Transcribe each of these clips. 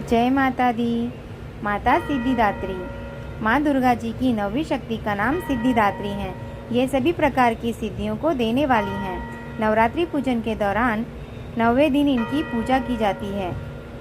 जय माता दी। माता सिद्धिदात्री। माँ दुर्गा जी की 9वीं शक्ति का नाम सिद्धिदात्री है। ये सभी प्रकार की सिद्धियों को देने वाली हैं। नवरात्रि पूजन के दौरान 9वें दिन इनकी पूजा की जाती है।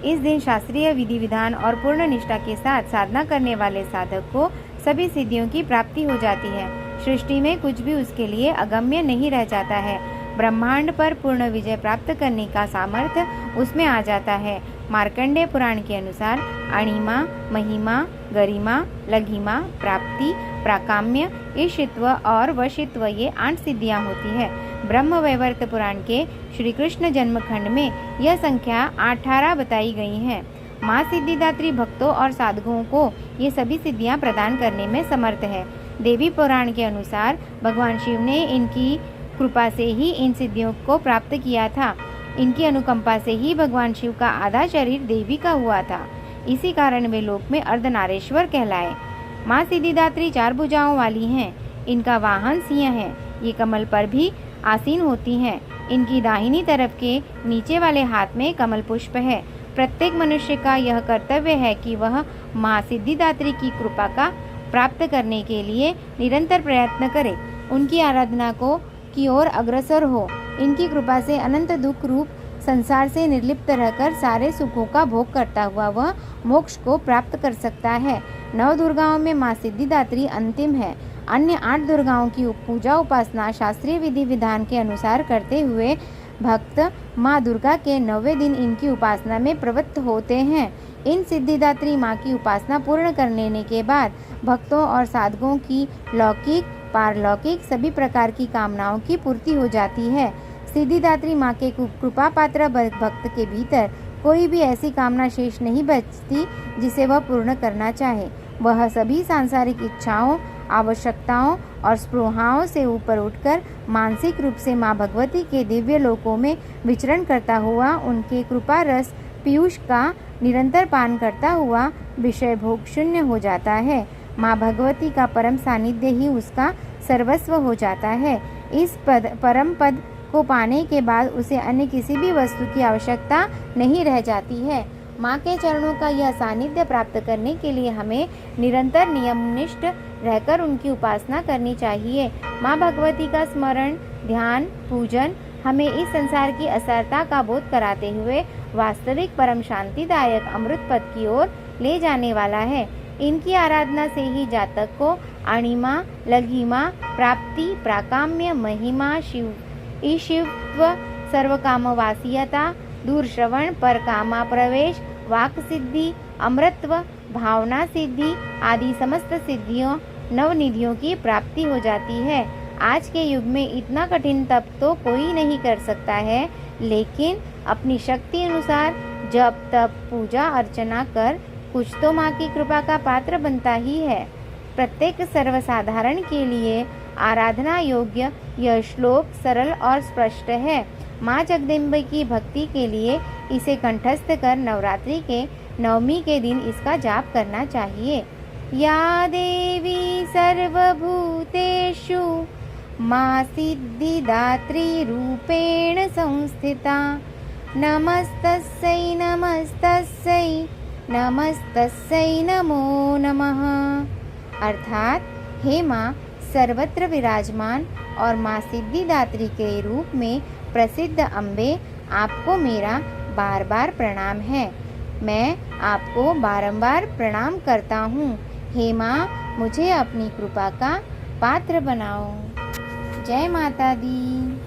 इस दिन शास्त्रीय विधि विधान और पूर्ण निष्ठा के साथ साधना करने वाले साधक को सभी सिद्धियों की प्राप्ति हो जाती है। सृष्टि में कुछ भी उसके लिए अगम्य नहीं रह जाता है। ब्रह्मांड पर पूर्ण विजय प्राप्त करने का सामर्थ्य उसमें आ जाता है। मार्कंडेय पुराण के अनुसार अणिमा, महिमा, गरिमा, लघिमा, प्राप्ति, प्राकाम्य, ईशित्व और वशित्व ये 8 सिद्धियां होती है। ब्रह्म वैवर्त पुराण के श्री कृष्ण जन्मखंड में यह संख्या 18 बताई गई है। माँ सिद्धिदात्री भक्तों और साधकों को ये सभी सिद्धियां प्रदान करने में समर्थ है। देवी पुराण के अनुसार भगवान शिव ने इनकी कृपा से ही इन सिद्धियों को प्राप्त किया था। इनकी अनुकंपा से ही भगवान शिव का आधा शरीर देवी का हुआ था। इसी कारण वे लोक में अर्धनारेश्वर कहलाए। माँ सिद्धिदात्री 4 भुजाओं वाली हैं। इनका वाहन सिंह है। ये कमल पर भी आसीन होती हैं। इनकी दाहिनी तरफ के नीचे वाले हाथ में कमल पुष्प है। प्रत्येक मनुष्य का यह कर्तव्य है कि वह माँ सिद्धिदात्री की कृपा का प्राप्त करने के लिए निरंतर प्रयत्न करे, उनकी आराधना की ओर अग्रसर हो। इनकी कृपा से अनंत दुख रूप संसार से निर्लिप्त रहकर सारे सुखों का भोग करता हुआ वह मोक्ष को प्राप्त कर सकता है। 9 दुर्गाओं में माँ सिद्धिदात्री अंतिम है। अन्य 8 दुर्गाओं की पूजा उपासना शास्त्रीय विधि विधान के अनुसार करते हुए भक्त माँ दुर्गा के 9वें दिन इनकी उपासना में प्रवृत्त होते हैं। इन सिद्धिदात्री माँ की उपासना पूर्ण कर लेने के बाद भक्तों और साधकों की लौकिक पारलौकिक सभी प्रकार की कामनाओं की पूर्ति हो जाती है। सिद्धिदात्री माँ के कृपा पात्र भक्त के भीतर कोई भी ऐसी कामना शेष नहीं बचती जिसे वह पूर्ण करना चाहे। वह सभी सांसारिक इच्छाओं, आवश्यकताओं और स्पृहाओं से ऊपर उठकर मानसिक रूप से माँ भगवती के दिव्य लोकों में विचरण करता हुआ उनके कृपा रस पीयूष का निरंतर पान करता हुआ विषय भोग शून्य हो जाता है। माँ भगवती का परम सानिध्य ही उसका सर्वस्व हो जाता है। इस परम पद को पाने के बाद उसे अन्य किसी भी वस्तु की आवश्यकता नहीं रह जाती है। माँ के चरणों का यह सानिध्य प्राप्त करने के लिए हमें निरंतर नियमनिष्ठ रहकर उनकी उपासना करनी चाहिए। माँ भगवती का स्मरण, ध्यान, पूजन हमें इस संसार की असरता का बोध कराते हुए वास्तविक परम शांतिदायक अमृत पद की ओर ले जाने वाला है। इनकी आराधना से ही जातक को अणिमा, लघिमा, प्राप्ति, प्राकाम्य, महिमा, ईशित्व, सर्वकामवासियता, दूरश्रवण, परकामा प्रवेश, वाक सिद्धि, अमृतत्व, भावना सिद्धि आदि समस्त सिद्धियों नवनिधियों की प्राप्ति हो जाती है। आज के युग में इतना कठिन तप तो कोई नहीं कर सकता है, लेकिन अपनी शक्ति अनुसार जप तप पूजा अर्चना कर कुछ तो माँ की कृपा का पात्र बनता ही है। प्रत्येक सर्वसाधारण के लिए आराधना योग्य यह श्लोक सरल और स्पष्ट है। माँ जगदम्बा की भक्ति के लिए इसे कंठस्थ कर नवरात्रि के 9वीं के दिन इसका जाप करना चाहिए। या देवी सर्वभूतेषु माँ सिद्धिदात्री रूपेण संस्थिता नमस्तस्यै नमस्तस्यै नमस्तस्यै नमो नमः। अर्थात हे माँ सर्वत्र विराजमान और माँ सिद्धिदात्री के रूप में प्रसिद्ध अम्बे, आपको मेरा बार बार प्रणाम है। मैं आपको बारंबार प्रणाम करता हूँ। हे माँ मुझे अपनी कृपा का पात्र बनाओ। जय माता दी।